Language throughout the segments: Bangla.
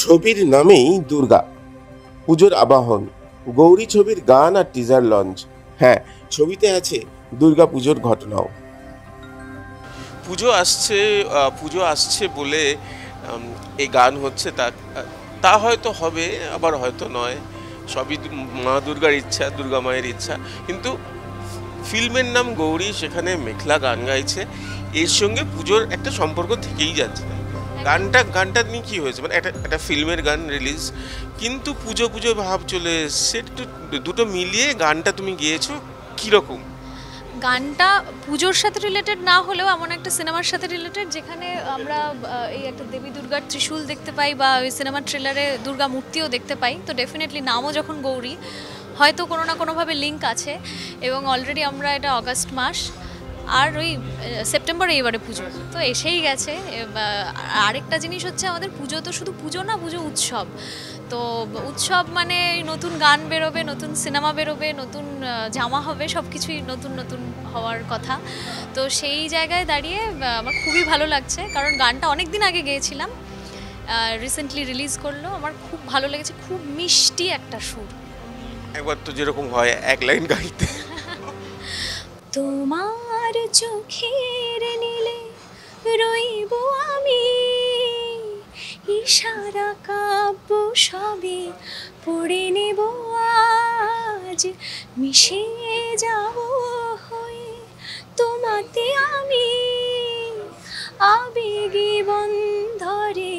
ছবির নামেই দুর্গা, পুজোর আবাহন, গৌরী ছবির গান আর টিজার লঞ্চ। হ্যাঁ, ছবিতে আছে দুর্গা পুজোর ঘটনাও। পুজো আসছে বলে এই গান হচ্ছে, তা হয়তো হবে, আবার হয়তো নয়। সবই মা দুর্গার ইচ্ছা, দুর্গা মায়ের ইচ্ছা। কিন্তু ফিল্মের নাম গৌরী, সেখানে মেঘলা গান গাইছে, এর সঙ্গে পুজোর একটা সম্পর্ক থেকেই যাচ্ছে। গানটা নিয়ে কী হয়েছে, মানে একটা ফিল্মের গান রিলিজ, কিন্তু পুজো ভাব চলে এসছে। দুটো মিলিয়ে গানটা তুমি গেয়েছো কীরকম? গানটা পুজোর সাথে রিলেটেড না হলেও এমন একটা সিনেমার সাথে রিলেটেড যেখানে আমরা এই একটা দেবী দুর্গার ত্রিশূল দেখতে পাই, বা ওই সিনেমার ট্রেলারে দুর্গা মূর্তিও দেখতে পাই। তো ডেফিনেটলি নামও যখন গৌরী, হয়তো কোনো না কোনোভাবে লিঙ্ক আছে। এবং অলরেডি আমরা এটা অগাস্ট মাস, আর ওই সেপ্টেম্বরে এবারে পুজো তো এসেই গেছে। আরেকটা জিনিস হচ্ছে, আমাদের পুজো তো শুধু পুজো না, পুজো উৎসব। তো উৎসব মানে নতুন গান বেরোবে, নতুন সিনেমা বেরোবে, নতুন জামা হবে, সব কিছুই নতুন নতুন হওয়ার কথা। তো সেই জায়গায় দাঁড়িয়ে আমার খুবই ভালো লাগছে, কারণ গানটা অনেক দিন আগে গেয়েছিলাম, রিসেন্টলি রিলিজ করলো। আমার খুব ভালো লেগেছে, খুব মিষ্টি একটা সুর। একবার তো যেরকম হয় এক লাইন গাইতে। তোমার চোখের নীলে রইব আমি, ইশারা কাব্য সবে পড়ে নেব আজ, মিশে যাব হয়ে তোমাতে আমি, আবেগে বন্ধরে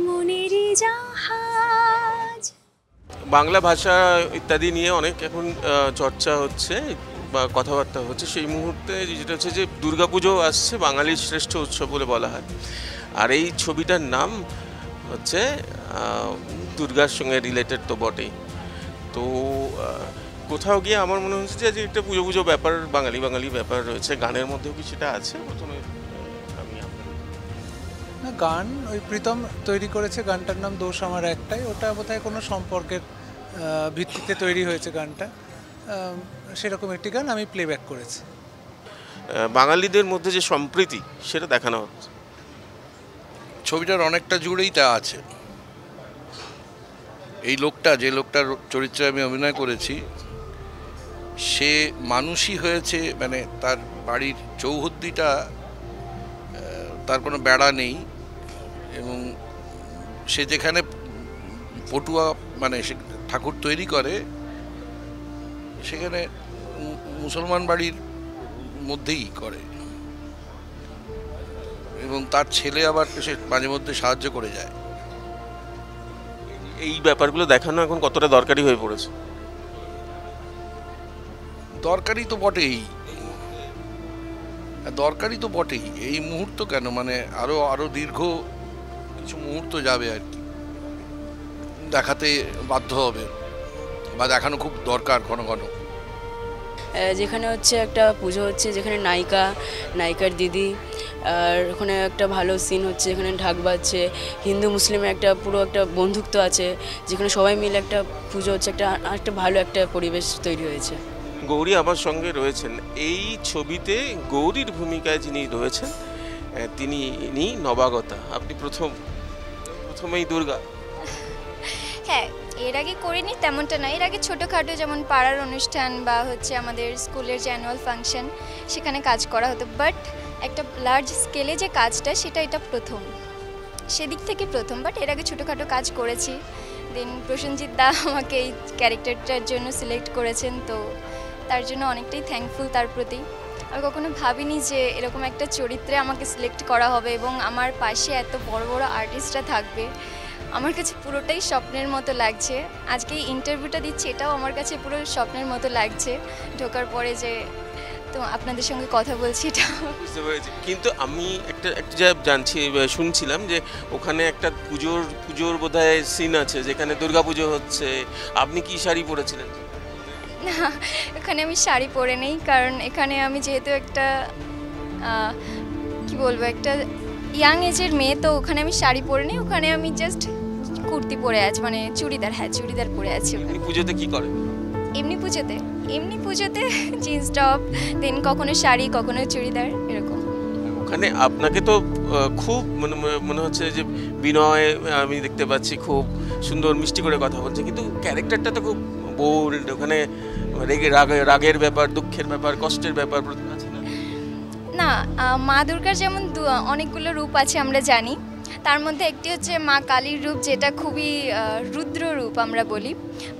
মনের জাহাজ। বাংলা ভাষা ইত্যাদি নিয়ে অনেক এখন চর্চা হচ্ছে বা কথাবার্তা হচ্ছে। সেই মুহূর্তে যেটা হচ্ছে যে দুর্গাপুজো আসছে, বাঙালির শ্রেষ্ঠ উৎসব বলে বলা হয়। আর এই ছবিটার নাম হচ্ছে দুর্গার সঙ্গে রিলেটেড তো বটেই। তো কোথাও গিয়ে আমার মনে হচ্ছে যে একটা পুজো ব্যাপার, বাঙালি ব্যাপার রয়েছে। গানের মধ্যেও কি সেটা আছে? প্রথমে না, গান ওই প্রীতম তৈরি করেছে, গানটার নাম দোষ আমার একটাই। ওটা বোধহয় কোনো সম্পর্কের ভিত্তিতে তৈরি হয়েছে গানটা। সেরকম একটি গান আমি প্লেব্যাক করেছি। বাঙালিদের মধ্যে যে সম্প্রীতি, সেটা দেখানো হচ্ছে ছবিটার অনেকটা জুড়েই তা আছে। এই যে লোকটার চরিত্রে আমি অভিনয় করেছি, সে মানুষই হয়েছে, মানে তার বাড়ির চৌহদ্দিটা, তার কোনো বেড়া নেই, এবং সে যেখানে পটুয়া মানে সে ঠাকুর তৈরি করে, সেখানে মুসলমান বাড়ির মধ্যেই করে, এবং তার ছেলে আবার সে মাঝে মধ্যে সাহায্য করে যায়। এই ব্যাপারগুলো দেখানো এখন কতটা দরকারি হয়ে পড়েছে? দরকারি তো বটেই। এই মুহূর্ত কেন, মানে আরো দীর্ঘ কিছু মুহূর্ত যাবে আর কি, দেখাতে বাধ্য হবে বা দেখানো খুব দরকার ঘন ঘন। যেখানে হচ্ছে একটা পুজো হচ্ছে, যেখানে নায়িকার দিদি, আর ওখানে একটা ভালো সিন হচ্ছে, এখানে ঢাক বাজছে, হিন্দু মুসলিমের একটা পুরো একটা বন্ধুত্ব আছে, যেখানে সবাই মিলে একটা পুজো হচ্ছে, একটা ভালো একটা পরিবেশ তৈরি হয়েছে। গৌরী আমার সঙ্গে রয়েছেন এই ছবিতে। গৌরীর ভূমিকায় যিনি রয়েছেন তিনি নবাগতা। আপনি প্রথমেই দুর্গা? হ্যাঁ, এর আগে করিনি তেমনটা না। এর আগে ছোটোখাটো যেমন পাড়ার অনুষ্ঠান বা হচ্ছে আমাদের স্কুলের যে অ্যানুয়াল ফাংশন, সেখানে কাজ করা হতো। বাট একটা লার্জ স্কেলে যে কাজটা, এটা প্রথম, সেদিক থেকে প্রথম। বাট এর আগে ছোটোখাটো কাজ করেছি। দেন প্রসেনজিৎ দা আমাকে এই ক্যারেক্টারটার জন্য সিলেক্ট করেছেন, তো তার জন্য অনেকটাই থ্যাঙ্কফুল তার প্রতি। আমি কখনো ভাবিনি যে এরকম একটা চরিত্রে আমাকে সিলেক্ট করা হবে এবং আমার পাশে এত বড় বড় আর্টিস্টরা থাকবে। আমার কাছে পুরোটাই স্বপ্নের মতো লাগছে। আজকে এই ইন্টারভিউটা দিচ্ছি, এটাও আমার কাছে পুরো স্বপ্নের মতো লাগছে। ঢোকার পরে যে তো আপনাদের সঙ্গে কথা বলছি, এটা বুঝতে পেরেছি। কিন্তু আমি একটা যা শুনছিলাম যে ওখানে একটা পুজোর বোধহয় সিন আছে, যেখানে দুর্গাপুজো হচ্ছে। আপনি কি শাড়ি পরেছিলেন? না, এখানে আমি শাড়ি পরে নেই, কারণ এখানে আমি যেহেতু একটা কি বলবো, একটা ইয়াং এজের মেয়ে, তো ওখানে আমি শাড়ি পরে নেই। ওখানে আমি জাস্ট কুর্তি পরে আছি, মানে চুড়িদার। হ্যাঁ, চুড়িদার পরে আছি। পুজোতে কি করে? এমনি পুজোতে জিন্স টপ, দেন কখনো শাড়ি, কখনো চুড়িদার, এরকম। ওখানে আপনাকে তো খুব মনে হচ্ছে যে বিনয় আমি দেখতে পাচ্ছি, খুব সুন্দর মিষ্টি করে কথা বলছে, কিন্তু ক্যারেক্টারটা তো খুব বোল্ড। ওখানে রাগের ব্যাপার, দুঃখের ব্যাপার, কষ্টের ব্যাপার আছে না? না, মা দুর্গার যেমন অনেকগুলো রূপ আছে আমরা জানি, তার মধ্যে একটি হচ্ছে মা কালীর রূপ, যেটা খুবই রুদ্র রূপ আমরা বলি।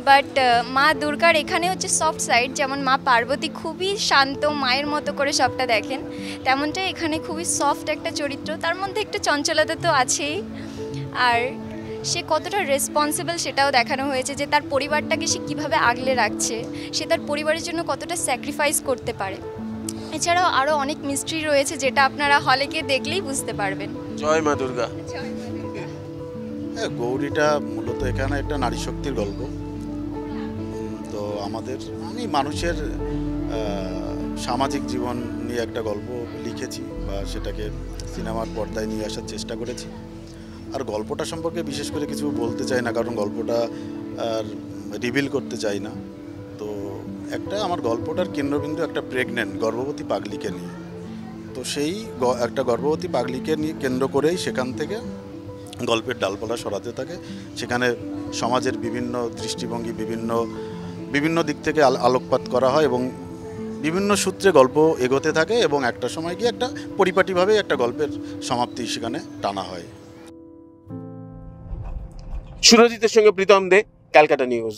বাট মা দুর্গার এখানে হচ্ছে সফট সাইড, যেমন মা পার্বতী খুবই শান্ত মায়ের মতো করে সবটা দেখেন, তেমনটাই এখানে খুবই সফট একটা চরিত্র। তার মধ্যে একটু চঞ্চলতা তো আছেই, আর সে কতটা রেসপন্সিবল সেটাও দেখানো হয়েছে, যে তার পরিবারটাকে সে কীভাবে আগলে রাখছে, সে তার পরিবারের জন্য কতটা স্যাক্রিফাইস করতে পারে। এছাড়াও আরও অনেক মিস্ট্রি রয়েছে, যেটা আপনারা হলে গিয়ে দেখলেই বুঝতে পারবেন। জয় মা দুর্গা। হ্যাঁ, গৌরীটা মূলত এখানে একটা নারী শক্তির গল্প। তো আমি মানুষের সামাজিক জীবন নিয়ে একটা গল্প লিখেছি বা সেটাকে সিনেমার পর্দায় নিয়ে আসার চেষ্টা করেছি। আর গল্পটা সম্পর্কে বিশেষ করে কিছু বলতে চাই না, কারণ গল্পটা আর রিভিল করতে চাই না। তো আমার গল্পটার কেন্দ্রবিন্দু একটা গর্ভবতী পাগলিকে নিয়ে। তো সেই একটা গর্ভবতী পাগলিকে নিয়ে কেন্দ্র করেই সেখান থেকে গল্পের ডালপালা সরাতে থাকে। সেখানে সমাজের বিভিন্ন দৃষ্টিভঙ্গি, বিভিন্ন দিক থেকে আলোকপাত করা হয় এবং বিভিন্ন সূত্রে গল্প এগোতে থাকে, এবং একটা সময় গিয়ে একটা পরিপাটিভাবে একটা গল্পের সমাপ্তি সেখানে টানা হয়। সুরজিতের সঙ্গে প্রীতম দে, ক্যালকাটা নিউজ।